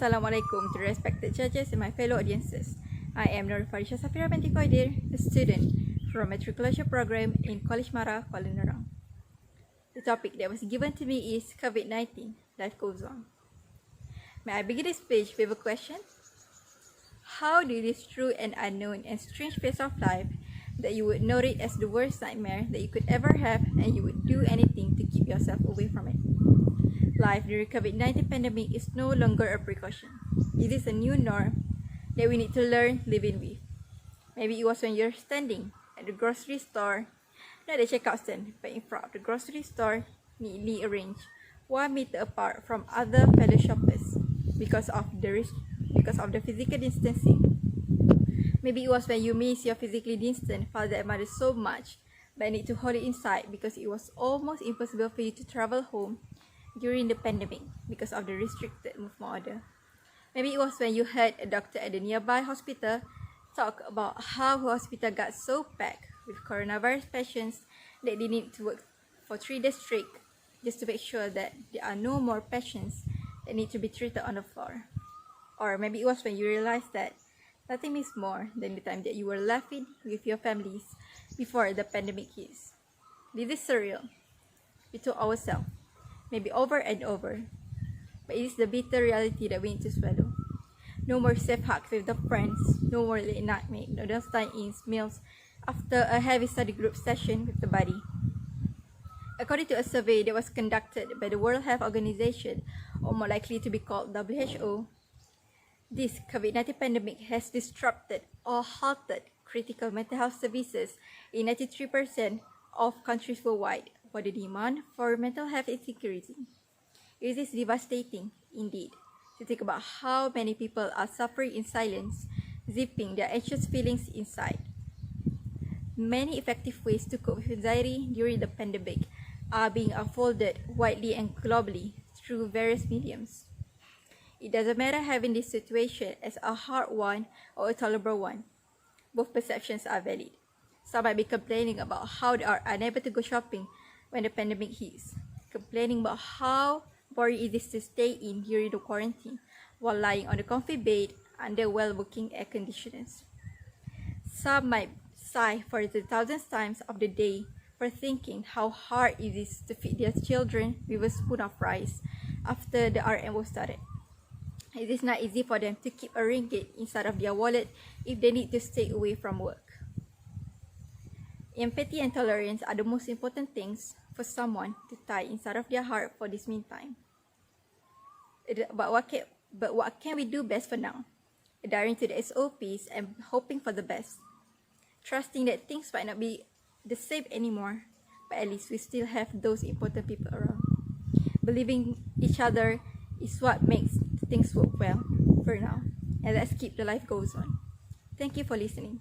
Assalamualaikum to respected judges and my fellow audiences. I am Norfarisha Safira Binti Khoider, a student from Matriculation Program in College Mara, Kuala Nerang. The topic that was given to me is COVID-19, Life Goes On. May I begin this page with a question? How do this true and unknown and strange phase of life that you would note it as the worst nightmare that you could ever have and you would do anything to keep yourself away from it? Life during COVID-19 pandemic is no longer a precaution. It is a new norm that we need to learn living with. Maybe it was when you're standing at the grocery store, not the checkout stand, but in front of the grocery store, neatly arranged, 1 meter apart from other fellow shoppers because of the physical distancing. Maybe it was when you miss your physically distant father and mother so much, but need to hold it inside because it was almost impossible for you to travel home during the pandemic because of the restricted movement order. Maybe it was when you heard a doctor at the nearby hospital talk about how the hospital got so packed with coronavirus patients that they need to work for 3 days straight just to make sure that there are no more patients that need to be treated on the floor. Or maybe it was when you realized that nothing means more than the time that you were laughing with your families before the pandemic hits. This is surreal. We told ourselves, maybe over and over, but it is the bitter reality that we need to swallow. No more safe hugs with the friends, no more late night McDonald's dine-in meals after a heavy study group session with the buddy. According to a survey that was conducted by the World Health Organization, or more likely to be called WHO, this COVID-19 pandemic has disrupted or halted critical mental health services in 93% of countries worldwide, for the demand for mental health is increasing. It is devastating, indeed, to think about how many people are suffering in silence, zipping their anxious feelings inside. Many effective ways to cope with anxiety during the pandemic are being unfolded widely and globally through various mediums. It doesn't matter having this situation as a hard one or a tolerable one. Both perceptions are valid. Some might be complaining about how they are unable to go shopping when the pandemic hits, complaining about how boring it is to stay in during the quarantine while lying on a comfy bed under well-working air conditioners. Some might sigh for the thousandth times of the day for thinking how hard it is to feed their children with a spoon of rice after the RMO started. It is not easy for them to keep a ringgit inside of their wallet if they need to stay away from work. Empathy and tolerance are the most important things for someone to tie inside of their heart for this meantime. But what can we do best for now? Adhering to the SOPs and hoping for the best. Trusting that things might not be the same anymore, but at least we still have those important people around. Believing each other is what makes things work well for now. And let's keep the life goes on. Thank you for listening.